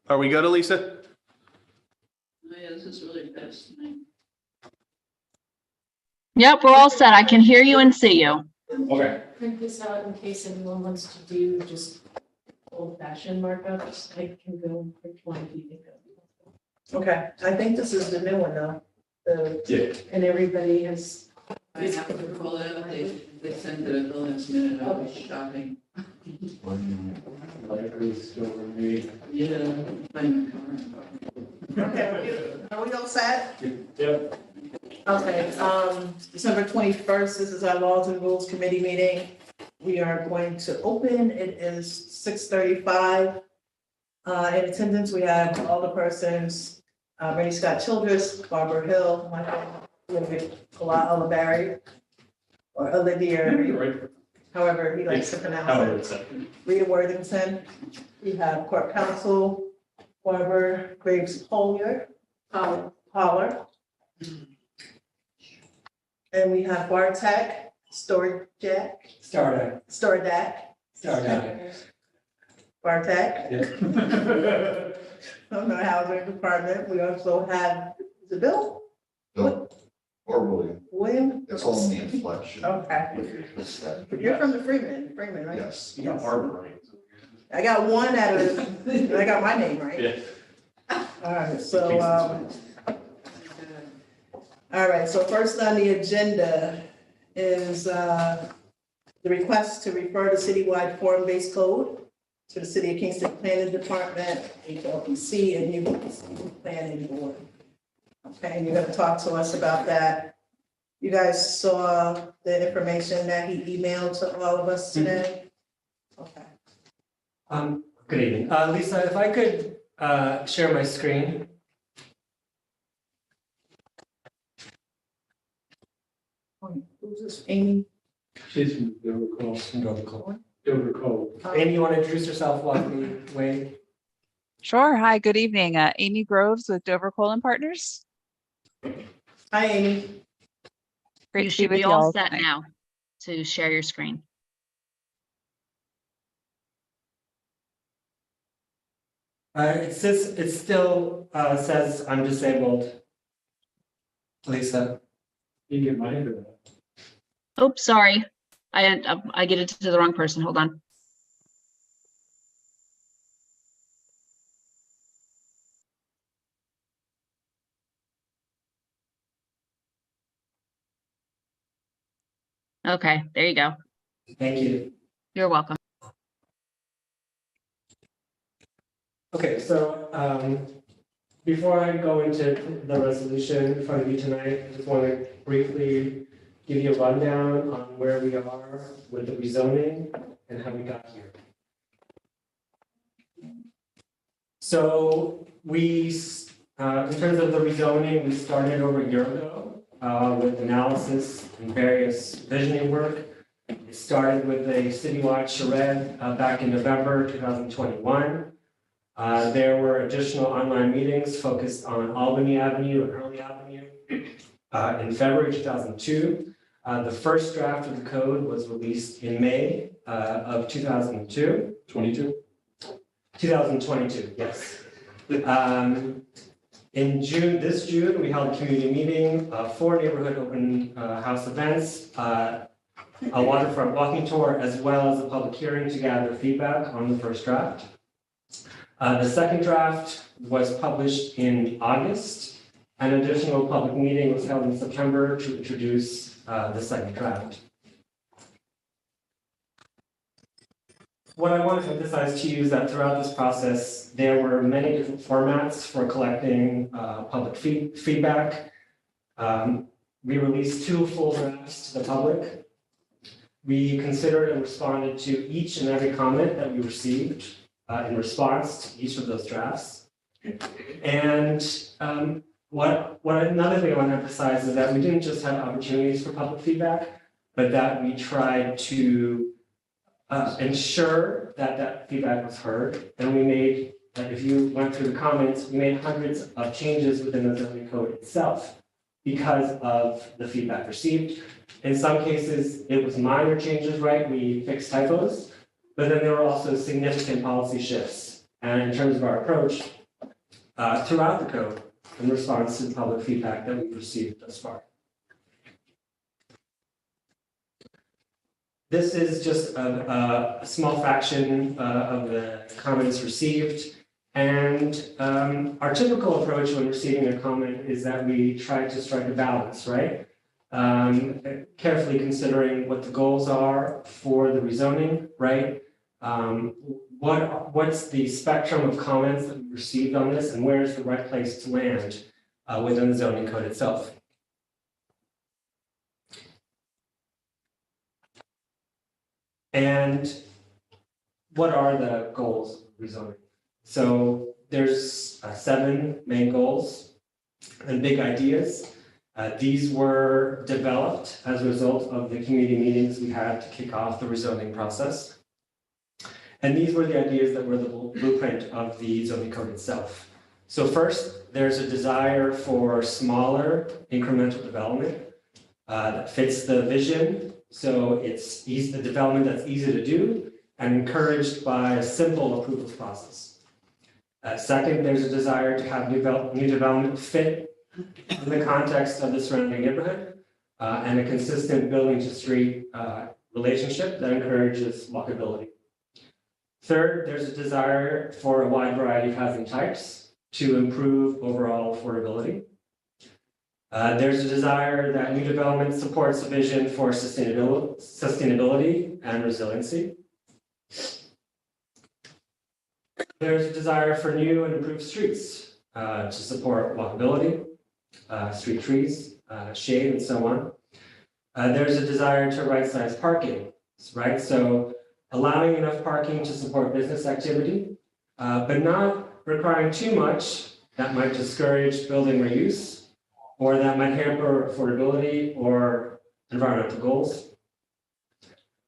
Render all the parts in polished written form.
Are we good, Elisa? Oh, yeah, this is really fast tonight. Yep, we're all set. I can hear you and see you. Okay. Print this out in case anyone wants to do just old fashioned markups. I can go which one do you think of? Okay, I think this is the new one though. Yeah. And everybody has. I have to pull it up, they sent it at the last minute, I was shopping. Yeah. Okay, are we all set? Yep. Okay, December 21st, this is our Laws and Rules Committee meeting. We are going to open, it is 6:35. In attendance, we have all the persons, Rennie Scott Childress, Barbara Hill, Michael Oliveri, or Olivia, however he likes to pronounce it. Rita Worthington, we have Court Counsel, Barbara Graves Holler. And we have Bartek, Stordak. Bartek. Yeah. From the Housing Department. We also have, is it Bill? Bill or William. William? It's all in the inflection. Okay. You're from the Freeman, right? Yes. You got Barbara right. I got one out of, I got my name right. Yeah. All right, so, all right, so first on the agenda is the request to refer the citywide form-based code to the City of Kingston Planning Department, HLPC, and UPC Planning Board. Okay, and you're gonna talk to us about that. You guys saw the information that he emailed to all of us today? Okay. Good evening. Lisa, if I could share my screen. Who's this, Amy? She's from Dover Cove. Amy, you want to introduce yourself while we wait? Sure. Hi, good evening. Amy Groves with Dover Colon Partners. Hi, Amy. Great You to be should with be you all all set tonight. now to share your screen. It still says I'm disabled. Lisa. You get mine or not? Oops, sorry. I get it to the wrong person. Hold on. Okay, there you go. Thank you. You're welcome. Okay, so before I go into the resolution in front of you tonight, I just want to briefly give you a rundown on where we are with the rezoning and how we got here. So we, in terms of the rezoning, we started over a year ago with analysis and various visioning work. It started with a citywide charrette back in November 2021. There were additional online meetings focused on Albany Avenue and Early Avenue. In February 2002, the first draft of the code was released in May of 2002. 2022, yes. In this June, we held a community meeting, 4 neighborhood open house events, a waterfront walking tour, as well as a public hearing to gather feedback on the first draft. The second draft was published in August. An additional public meeting was held in September to introduce the second draft. What I want to emphasize to you is that throughout this process, there were many different formats for collecting public feedback. We released 2 full drafts to the public. We considered and responded to each and every comment that we received in response to each of those drafts. And another thing I want to emphasize is that we didn't just have opportunities for public feedback, but that we tried to ensure that that feedback was heard. And we made, if you went through the comments, we made hundreds of changes within the zoning code itself because of the feedback received. In some cases, it was minor changes, right? We fixed typos, but then there were also significant policy shifts and in terms of our approach throughout the code in response to the public feedback that we've received thus far. This is just a small fraction of the comments received. And our typical approach when receiving a comment is that we try to strike a balance, right? Carefully considering what the goals are for the rezoning, right? What's the spectrum of comments that we received on this, and where's the right place to land within the zoning code itself? And what are the goals of rezoning? So there's 7 main goals and big ideas. These were developed as a result of the community meetings we had to kick off the rezoning process. And these were the ideas that were the blueprint of the zoning code itself. So first, there's a desire for smaller incremental development that fits the vision. So it's the development that's easy to do and encouraged by a simple approvals process. Second, there's a desire to have new development fit in the context of the surrounding neighborhood and a consistent building to street relationship that encourages walkability. Third, there's a desire for a wide variety of housing types to improve overall affordability. There's a desire that new development supports a vision for sustainability and resiliency. There's a desire for new and improved streets to support walkability, street trees, shade, and so on. There's a desire to right-size parking, right? So allowing enough parking to support business activity, but not requiring too much that might discourage building reuse, or that might hamper affordability or environmental goals.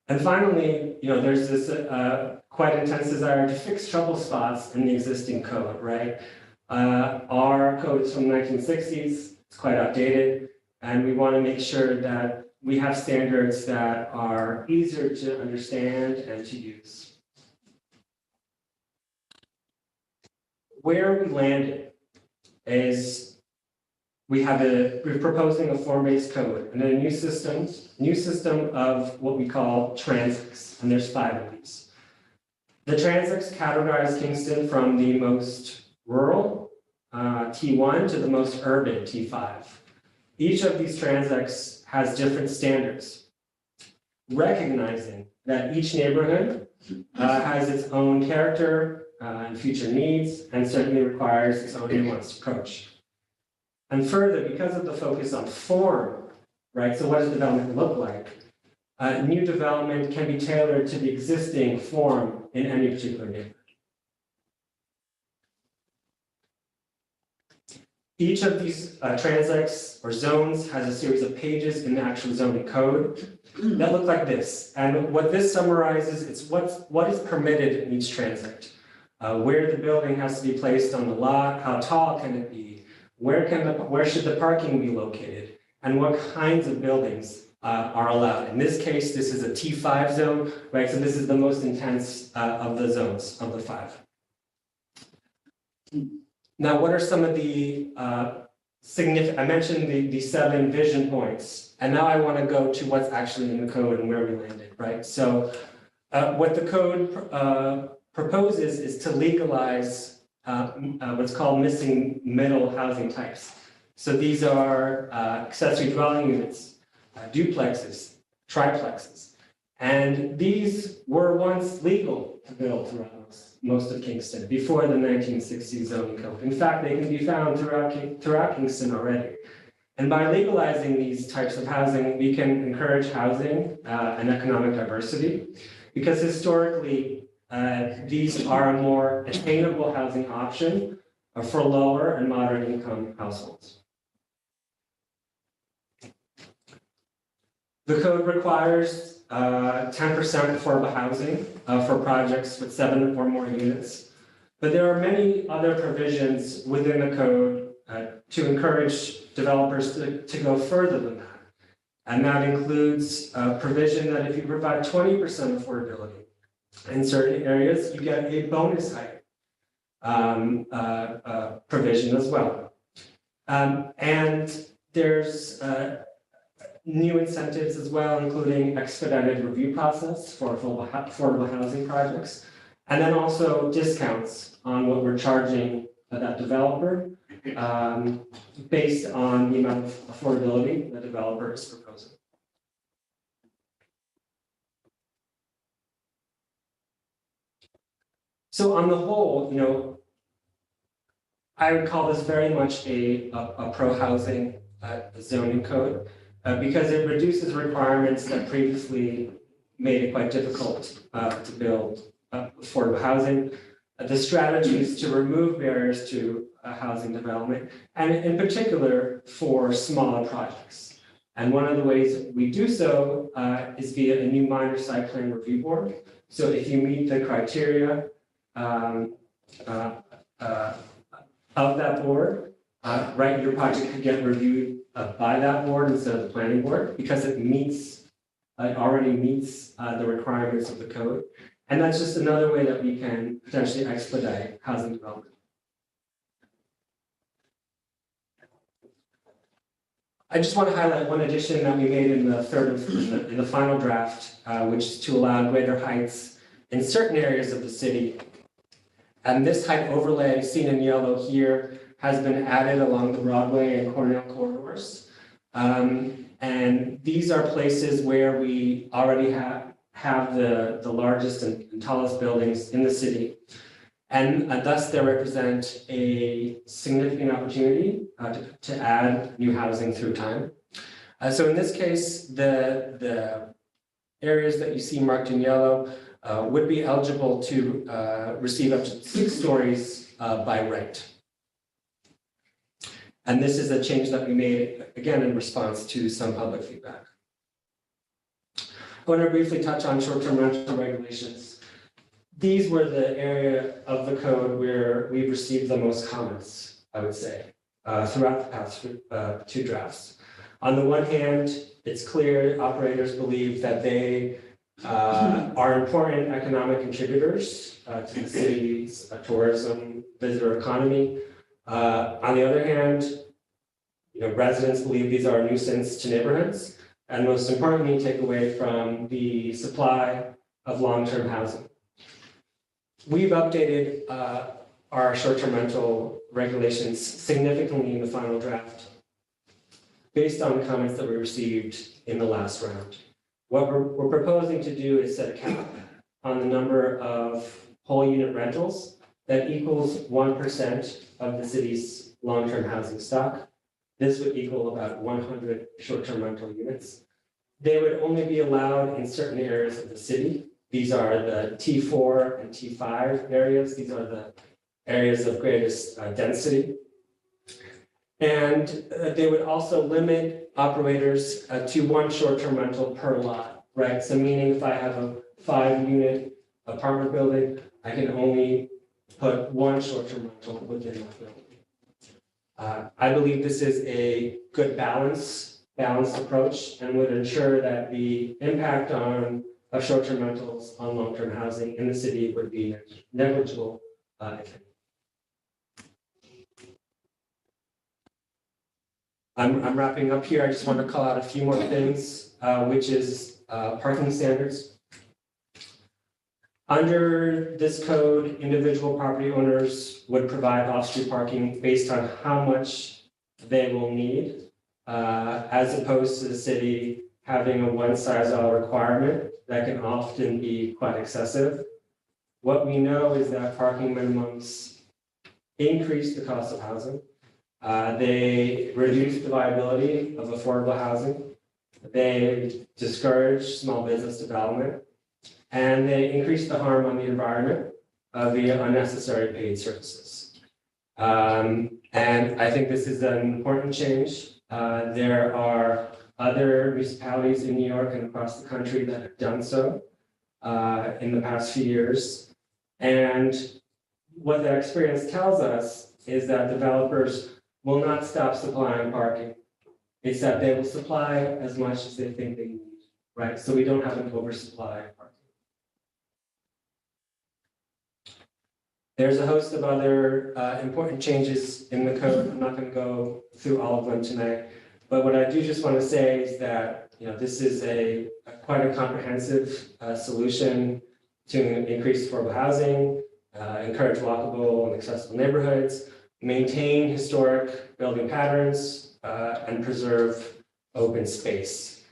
And finally, there's this quite intense desire to fix trouble spots in the existing code, right? Our code is from the 1960s, it's quite outdated, and we want to make sure that we have standards that are easier to understand and to use. Where we landed is we're proposing a form-based code and a new system of what we call transects, and there's 5 of these. The transects categorize Kingston from the most rural, T1, to the most urban, T5. Each of these transects has different standards, recognizing that each neighborhood has its own character and future needs, and certainly requires its own nuanced approach. And further, because of the focus on form, right? So what does development look like? New development can be tailored to the existing form in any particular neighborhood. Each of these transects or zones has a series of pages in the actual zoning code that look like this. And what this summarizes is what is permitted in each transect, where the building has to be placed on the lot, how tall can it be, where should the parking be located, and what kinds of buildings are allowed. In this case, this is a T5 zone, right? So this is the most intense of the zones of the 5. Now, what are some of the significant, I mentioned the 7 vision points, and now I want to go to what's actually in the code and where we landed, right? So what the code proposes is to legalize what's called missing middle housing types. So these are accessory dwelling units, duplexes, triplexes. And these were once legal to build throughout most of Kingston before the 1960s zoning code. In fact, they can be found throughout Kingston already. And by legalizing these types of housing, we can encourage housing and economic diversity, because historically, these are a more attainable housing option for lower and moderate income households. The code requires 10% affordable housing for projects with 7 or more units. But there are many other provisions within the code to encourage developers to go further than that. And that includes provision that if you provide 20% affordability in certain areas, you get a bonus height. provision as well. And there's new incentives as well, including expedited review process for affordable housing projects, and then also discounts on what we're charging that developer based on the amount of affordability the developer is proposing. So on the whole, you know, I would call this very much a pro-housing zoning code because it reduces requirements that previously made it quite difficult to build affordable housing. The strategy is to remove barriers to housing development, and in particular for smaller projects. And one of the ways we do so is via a new minor site plan review board. So if you meet the criteria of that board, right, your project could get reviewed by that board instead of the planning board because it already meets the requirements of the code. And that's just another way that we can potentially expedite housing development. I just want to highlight one addition that we made in the final draft, which is to allow greater heights in certain areas of the city. And this height overlay, seen in yellow here, has been added along the Broadway and Cornell corridors. And these are places where we already have the largest and tallest buildings in the city. And thus they represent a significant opportunity to add new housing through time. So in this case, the areas that you see marked in yellow would be eligible to receive up to 6 stories by right. And this is a change that we made, again, in response to some public feedback. I want to briefly touch on short-term rental regulations. These were the area of the code where we've received the most comments, I would say, throughout the past 2 drafts. On the one hand, it's clear operators believe that they are important economic contributors to the city's tourism visitor economy. On the other hand, you know, residents believe these are a nuisance to neighborhoods, and most importantly, take away from the supply of long-term housing. We've updated our short-term rental regulations significantly in the final draft based on the comments that we received in the last round. What we're proposing to do is set a cap on the number of whole unit rentals that equals 1% of the city's long-term housing stock. This would equal about 100 short-term rental units. They would only be allowed in certain areas of the city. These are the T4 and T5 areas. These are the areas of greatest density. And they would also limit operators to 1 short-term rental per lot, right? So meaning if I have a 5-unit apartment building, I can only put 1 short-term rental within that building. I believe this is a good balanced approach and would ensure that the impact of short-term rentals on long-term housing in the city would be negligible, if any. I'm wrapping up here. I just want to call out a few more things, which is parking standards. Under this code, individual property owners would provide off-street parking based on how much they will need, as opposed to the city having a one-size-all requirement that can often be quite excessive. What we know is that parking minimums increase the cost of housing. They reduce the viability of affordable housing. They discourage small business development. And they increase the harm on the environment via unnecessary paid services. And I think this is an important change. There are other municipalities in New York and across the country that have done so in the past few years. And what that experience tells us is that developers will not stop supplying parking. It's that they will supply as much as they think they need, right? So we don't have an oversupply of parking. There's a host of other important changes in the code. I'm not going to go through all of them tonight. But what I do just want to say is that, this is quite a comprehensive solution to increase affordable housing, encourage walkable and accessible neighborhoods, maintain historic building patterns, and preserve open space.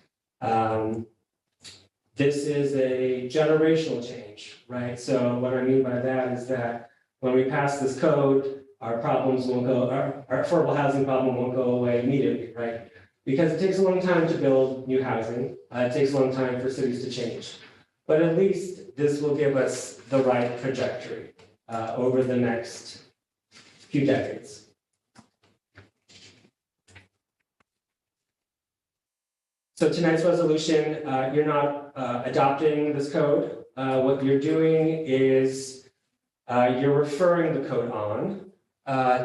This is a generational change, right? So what I mean by that is that when we pass this code, our affordable housing problem won't go away immediately, right? Because it takes a long time to build new housing. It takes a long time for cities to change. But at least this will give us the right trajectory over the next few decades. So tonight's resolution, you're not adopting this code. What you're doing is you're referring the code on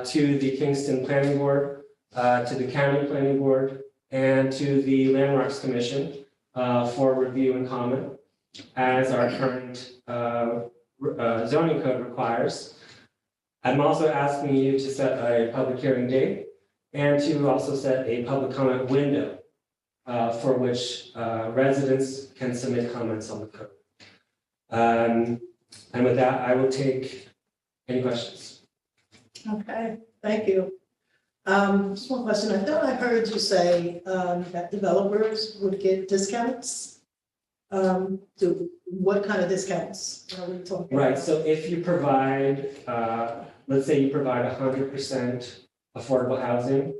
to the Kingston Planning Board, to the County Planning Board, and to the Landmarks Commission for review and comment, as our current zoning code requires. I'm also asking you to set a public hearing date and to also set a public comment window for which residents can submit comments on the code. And with that, I will take any questions. Okay, thank you. Just one question. I thought I heard you say that developers would get discounts. What kind of discounts are we talking Right, about? so if you provide, let's say you provide 100% affordable housing,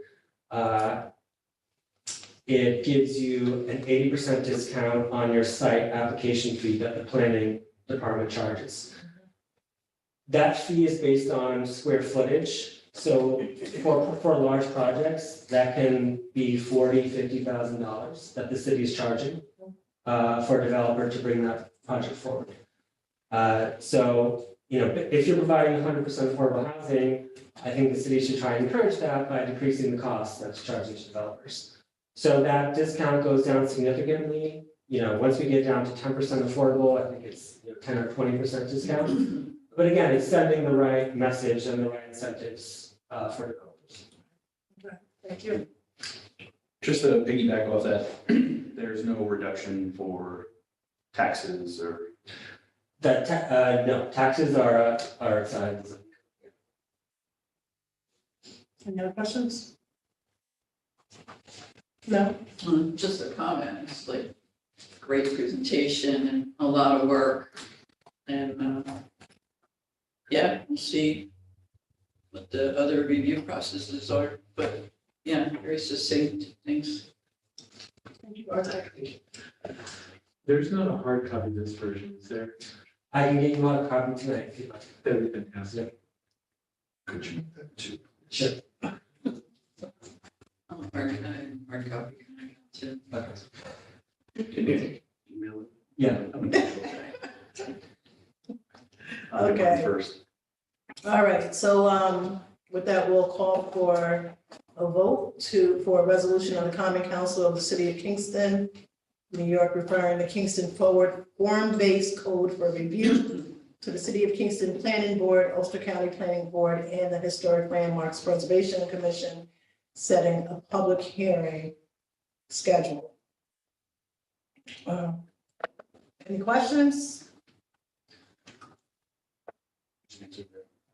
it gives you an 80% discount on your site application fee that the planning department charges. That fee is based on square footage. So for large projects, that can be $40,000, $50,000 that the city is charging for a developer to bring that project forward. So, if you're providing 100% affordable housing, I think the city should try and encourage that by decreasing the cost that's charging to developers. So that discount goes down significantly. Once we get down to 10% affordable, I think it's 10 or 20% discount. But again, it's sending the right message and the right incentives for developers. Thank you. Just to piggyback off that, there's no reduction for taxes or. No, taxes are outside. Any other questions? No? Just a comment, it's like great presentation and a lot of work. And yeah, we'll see what the other review processes are, but yeah, very succinct, thanks. Thank you, Bartek. There's not a hard copy of this version, is there? I can get you a copy tonight if you'd like. That'd be fantastic. Could you make that too? Sure. Hard copy. Too. Can you email it? Yeah. Okay. First. All right, so with that, we'll call for a vote for a resolution of the Common Council of the City of Kingston, New York, referring the Kingston Forward Form-Based Code for review to the City of Kingston Planning Board, Ulster County Planning Board, and the Historic Landmarks Preservation Commission, setting a public hearing schedule. Any questions?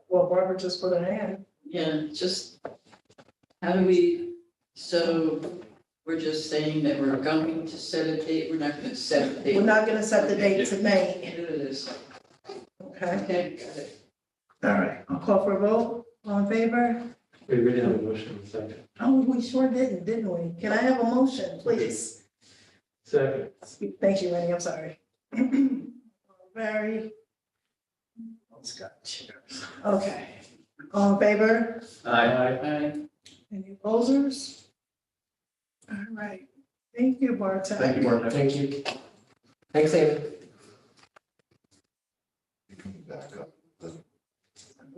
Well, Barbara just put her hand. Yeah, just, how do we, so we're just saying that we're going to set a date, we're not gonna set a date. We're not gonna set the date tonight. It is, Okay, okay, got it. all right, I'll call for a vote. All in favor? We already have a motion in a second. Oh, we sure didn't we? Can I have a motion, please? Second. Thank you, Rennie, I'm sorry. Barry. Scott. Okay, all in favor? Aye. Any opposers? All right, thank you, Bartek. Thank you, Mark. Thank you. Thanks, Amy. You can back up the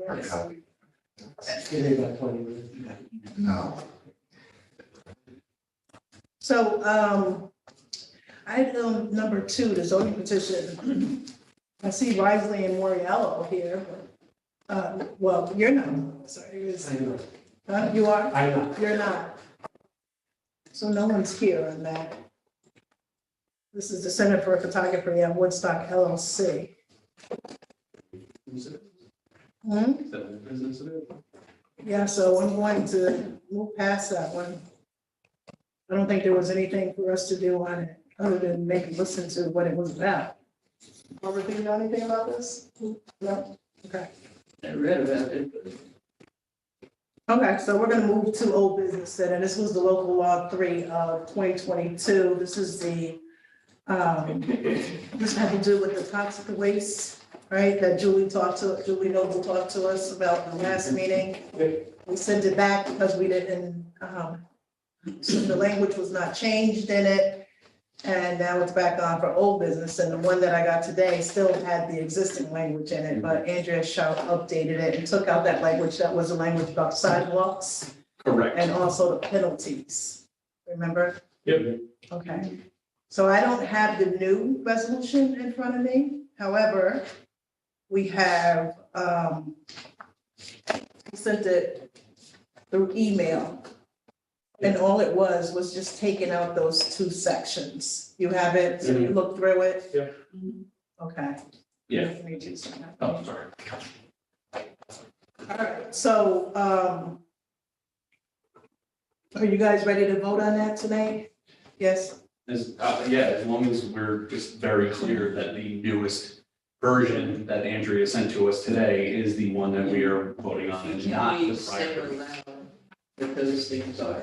hard Yes. copy. Give me about 20 minutes. No. So, item number 2, the zoning petition. I see Risley and Moriello here. Well, you're not, sorry, it was, I'm not. you are, I'm not. you're not. So no one's here on that. This is the Center for Photography at Woodstock LLC. Hmm? Is that what business it is? Yeah, so I'm going to move past that one. I don't think there was anything for us to do on it, other than maybe listen to what it was about. Robert, do you know anything about this? No? Okay. I read about it, but Okay, so we're gonna move to old business then, and this was the local law 3 of 2022. This is the, this had to do with the toxic waste, right? That Julie Noble talked to us about in the last meeting. We sent it back because we didn't, so the language was not changed in it. And now it's back on for old business, and the one that I got today still had the existing language in it, but Andrea Sharp updated it and took out that language, that was the language about sidewalks Correct. and also the penalties, remember? Yep. Okay, so I don't have the new resolution in front of me, however, we have, we sent it through email. And all it was just taking out those 2 sections. You have it, so you look through it? Yeah. Okay. Yeah. Give me 2 seconds. Oh, sorry. All right, so, are you guys ready to vote on that tonight? Yes? Yeah, as long as we're just very clear that the newest version that Andrea sent to us today is the one that we are voting on and not can we the say prior. aloud what those things are?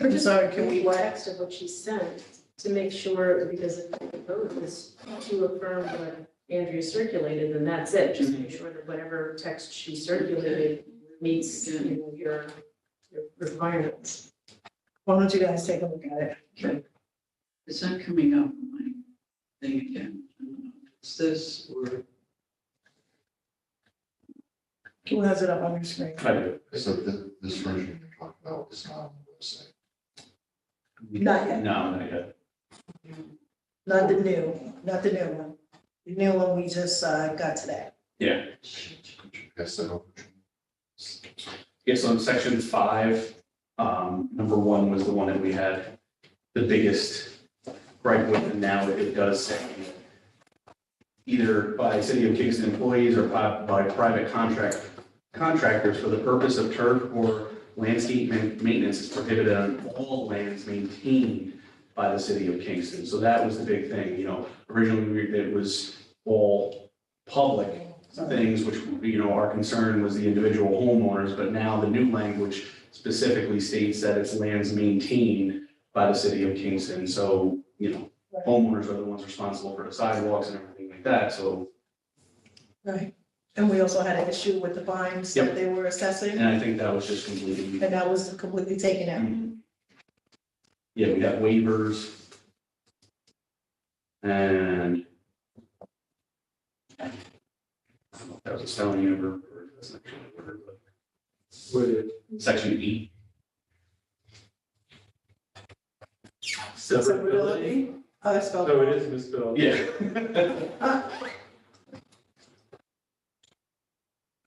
I'm sorry, can we read what? text of what she sent to make sure, because if the vote is to affirm what Andrea circulated, then that's it. Just make sure that whatever text she circulated meets, you know, your requirements. Why don't you guys take a look at it? It's not coming up on my thing again. I don't know if it's this or, Who has it up on your screen? I do. So this version you're talking about is not on the website. Not yet. No, not yet. Not the new one. The new one we just, got today. Yeah. Yes, I know. Yeah, so in section 5, number 1 was the one that we had the biggest gripe with, and now it does say either by City of Kingston employees or by private contractors for the purpose of turf or landscape maintenance is prohibited on all lands maintained by the City of Kingston. So that was the big thing, originally it was all public things, which, our concern was the individual homeowners, but now the new language specifically states that it's lands maintained by the City of Kingston. So, homeowners are the ones responsible for the sidewalks and everything like that, so. Right. And we also had an issue with the fines that Yep. they were assessing, And I think that was just completely, and that was completely taken out. yeah, we got waivers. And I don't know if that was a spelling error or that's actually a word, but Would it section 8. severability? Oh, that's spelled. No, it is misspelled. Yeah.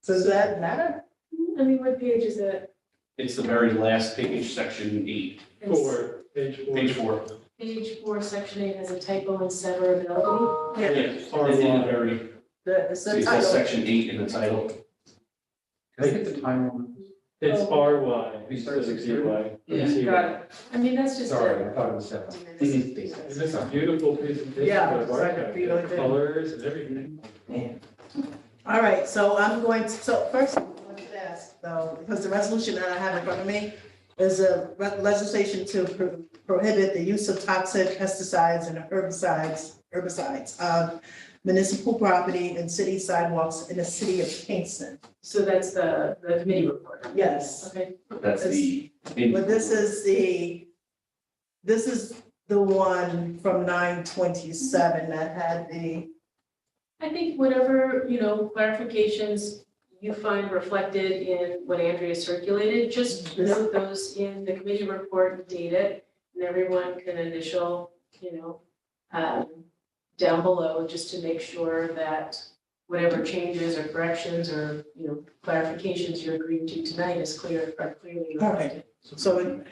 So does that matter? I mean, what page is it? It's the very last page, section 8, Page 4. page 4. Page 4, section 8 has a typo in severability. Yeah. It's in the very, It's see, the it says title. section 8 in the title. Can I get the time on It's RY. We started instead of 60. CY. Yeah. Got it. I mean, that's just. Sorry, I thought it was 7. And it's a beautiful presentation. Yeah, by it's Mark. like a really good- Colors and everything. All right, so I'm going to, so first, I want to ask though, because the resolution that I have in front of me is a legislation to prohibit the use of toxic pesticides and herbicides on municipal property and city sidewalks in the city of Kingston. So that's the committee report. Yes, Okay. That's the. but this is the one from 9/27 that had the, I think whatever, clarifications you find reflected in what Andrea circulated, just note those in the committee report and date it, and everyone can initial, down below, just to make sure that whatever changes or corrections or, clarifications you're agreeing to tonight is clearly All right. reflected. So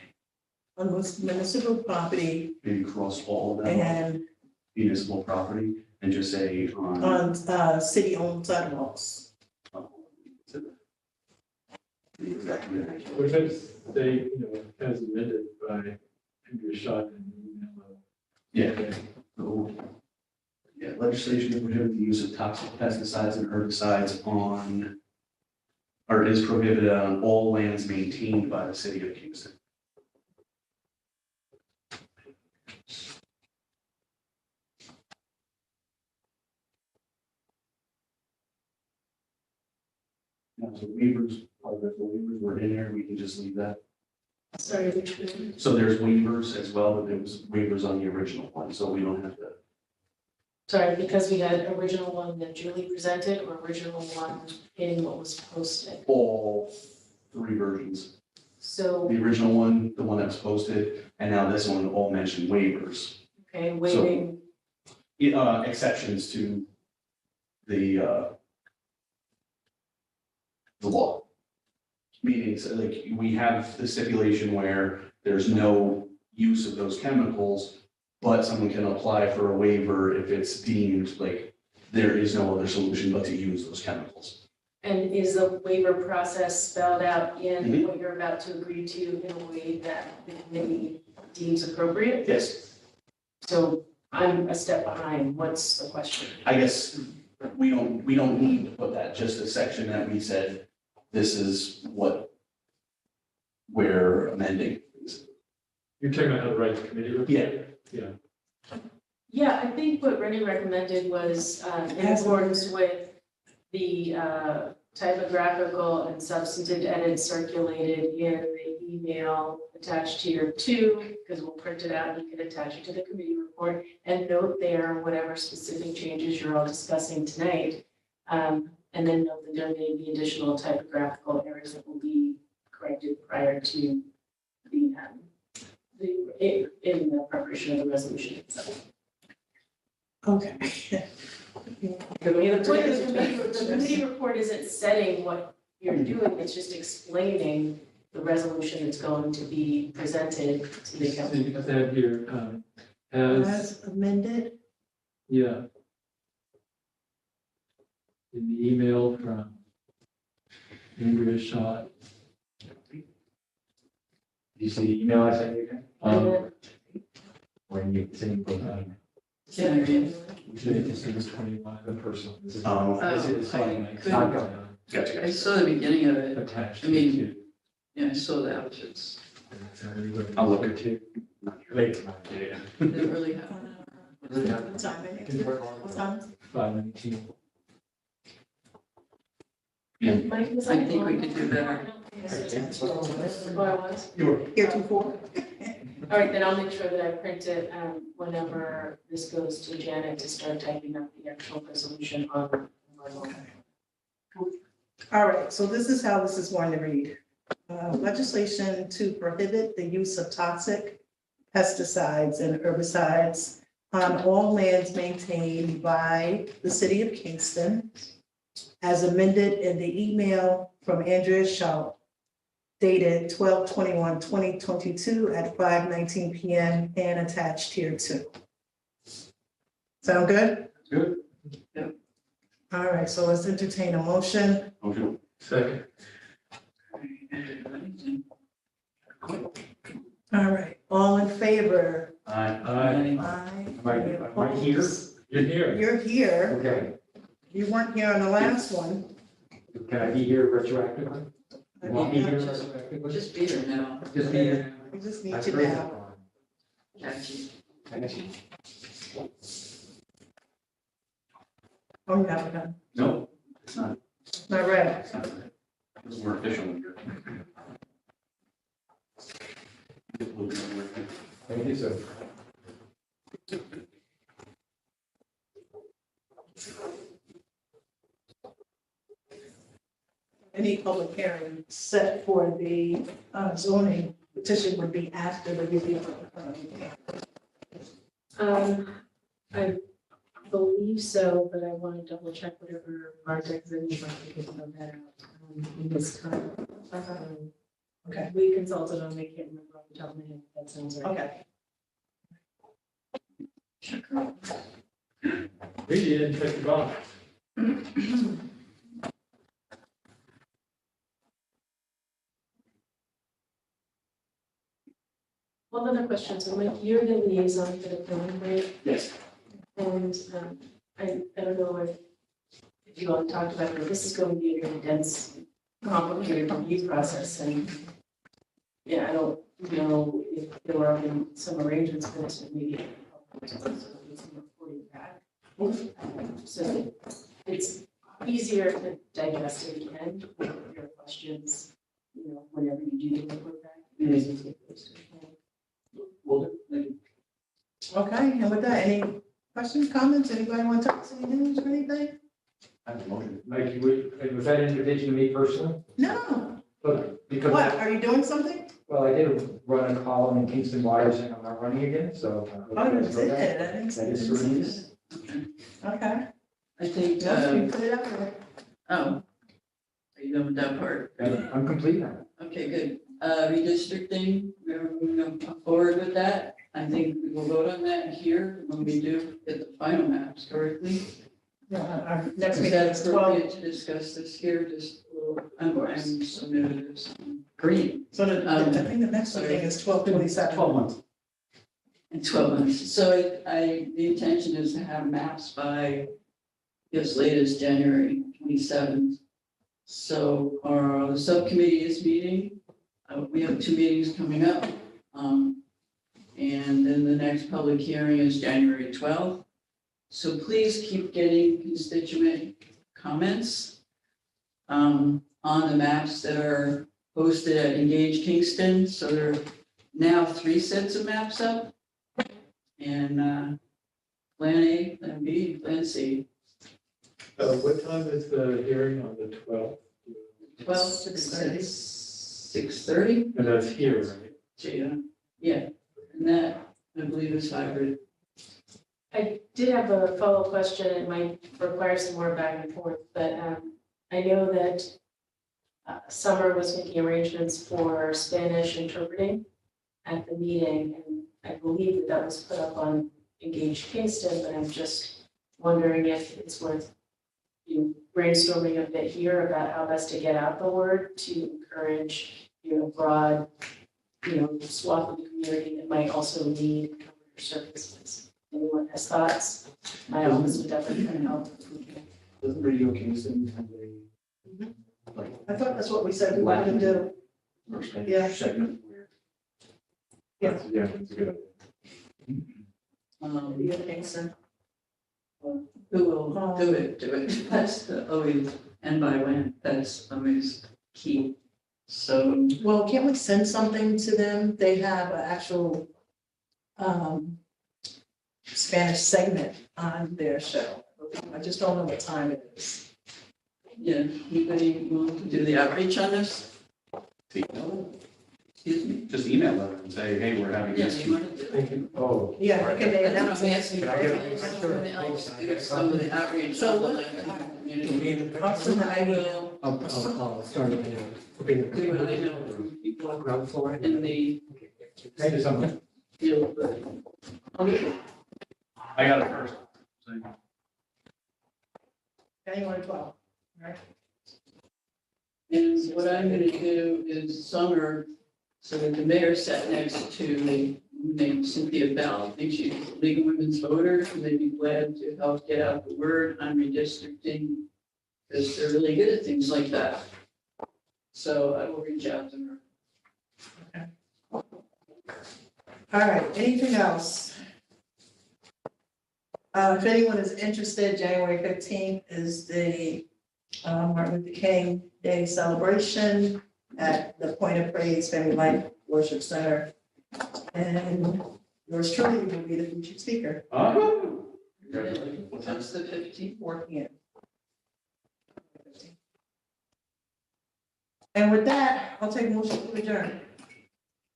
on municipal property Maybe cross all of them off and municipal property and just say on. on city-owned sidewalks. Exactly. We're going to say, as amended by Andrew Shot and email. Yeah. So, yeah, legislation to prohibit the use of toxic pesticides and herbicides on, or is prohibited on all lands maintained by the city of Kingston. Now, so waivers, the waivers were in there, we can just leave that. Sorry, which one? So there's waivers as well, but there was waivers on the original one, so we don't have to. Sorry, because we had original one that Julie presented or original one in what was posted. All three versions. So, The original one, the one that was posted, and now this one all mentioned waivers. okay, waiving, Exceptions to the law. Meaning, so like, we have the stipulation where there's no use of those chemicals, but someone can apply for a waiver if it's deemed like there is no other solution but to use those chemicals. and is the waiver process spelled out in Mhm. what you're about to agree to in a way that the committee deems appropriate? Yes, So I'm a step behind. What's the question? I guess we don't need to put that, just a section that we said, this is what we're amending. You're talking about how to write the committee report? Yeah. Yeah, I think what Rennie recommended was in accordance with the typographical and substantive edits circulated in the email attached to your 2, because we'll print it out, you can attach it to the committee report, and note there whatever specific changes you're all discussing tonight. And then note that there may be additional typographical errors that will be corrected prior to in the preparation of the resolution itself. Okay. I mean, the point of the committee report isn't setting what you're doing, it's just explaining the resolution that's going to be presented to the So council. you have to have your, As amended, yeah. In the email from Andrea Shot. You see the email I sent you? When you send both out. Can I read? This is 21. The personal. This is. Oh. This is I like, couldn't- not going on. Gotcha. I saw the beginning of it. Attached. I mean, yeah, I saw that, but it's, I'll look at it. Later. Yeah. didn't really happen. what time it is? What time? 5:19. Mike, was I that think we on? could do better. Oh, I was? Here to 4? All right, then I'll make sure that I print it whenever this goes to Janet to start typing up the actual resolution on. All right, so this is how this is going to read. Legislation to prohibit the use of toxic pesticides and herbicides on all lands maintained by the city of Kingston, as amended in the email from Andrea Shaw dated 12/21/2022 at 5:19 PM and attached here too. Sound good? Good. Yep. All right, so let's entertain a motion. Okay. Second. All right, all in favor? Aye. Aye. Aye. Am I here? You're here. You're here. Okay. You weren't here on the last one. Can I be here retroactively? You want me here Just- retroactively? Just be there now, Just be here. We just need That's you great. now. Jackie. Thank you. Oh, you haven't done. No, it's not. Not ready. It's not. It was more official when you're. Thank you, sir. Any public hearing set for the zoning petition would be after the review. I believe so, but I want to double check whatever project is in, if I can find that out in this time. Okay. We consulted on, I can't remember off the top of my head, that sounds right. Okay. Really didn't check the box. One other question, so Mike, you're the liaison for the planning board, Yes. and I don't know if you all talked about, but this is going to be a very dense, complicated review process, and yeah, I don't know if there are some arrangements for this, but maybe some reporting back. So it's easier to digest if you can, with your questions, whenever you do the report back. Because you take those to the plan. Okay, and with that, any questions, comments? Anybody want to talk to any news or anything? I have a motion. Like, was that an invitation to me personally? No. Because, What, are you doing something? well, I did run a column in Kingston Water saying I'm not running again, so. Oh, you did, I didn't see That is this. released. Okay. I think, Yes, we put it up there. oh, are you done with that part? I'm complete now. Okay, good. Redistricting, we're going to move forward with that. I think we will vote on that here when we do get the final maps correctly. Yeah, our next Is meeting that is 12. appropriate to discuss this here, just a little, I'm so new to this. Green. So I think the next meeting is 12/27. 12 months. In 12 months. So the intention is to have maps by as late as January 27th. So the subcommittee is meeting. We have 2 meetings coming up. And then the next public hearing is January 12th. So please keep getting constituent comments on the maps that are posted at Engage Kingston. So there are now 3 sets of maps up. And Plan A, Plan B, Plan C. What time is the hearing on the 12th? 6:30. 6:30? And that's here, right? Yeah, and that, I believe, is hybrid. I did have a follow-up question. It might require some more back and forth, but I know that Summer was making arrangements for Spanish interpreting at the meeting, and I believe that was put up on Engage Kingston, but I'm just wondering if it's worth brainstorming a bit here about how best to get out the word to encourage, broad, swath of the community that might also need commercial services. Anyone has thoughts? My office would definitely try to help if we can. Doesn't Radio Kingston have a, like, I thought that's what we said we wanted to do. first Yeah. segment where Yeah. Yeah, that's good. Yeah, Kingston. Who will do it? That's always, and by when, that's always key. So, Well, can't we send something to them? They have an actual Spanish segment on their show. I just don't know what time it is. yeah, anybody want to do the outreach on this? Excuse me? just email them and say, hey, we're having Yes, this. you want to do it? Thank you. Oh. Yeah, can they That's what announce I'm it? asking. Can I get it? Somebody else do some of the outreach. So on the what- Latin community. Austin, I will I'll start it now. do what I know from people Ground floor. in the Thank you so much. field, but I got it first. So, January 12th, right? and what I'm gonna do is Summer, so that the mayor sat next to named Cynthia Bell. I think she's a League of Women's Voters, and they'd be glad to help get out the word on redistricting, because they're really good at things like that. So I will reach out to her. All right, anything else? If anyone is interested, January 15th is the Martin Luther King Day celebration at the Point of Praise Family Life Worship Center. And yours truly will be the featured speaker. Oh, congratulations. What time? That's the 15th. 4 p.m. And with that, I'll take a motion to adjourn.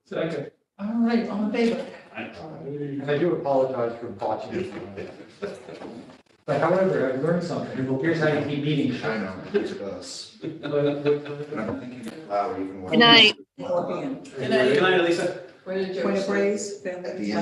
Second. All right, all in favor? And I do apologize for botching it. But however, I've learned something. Well, here's how you keep meetings. I know, it does. And I'm thinking loud even when. Good night. 4 p.m. Good night. Good night, Lisa. Point of Point of praise, family. At the end.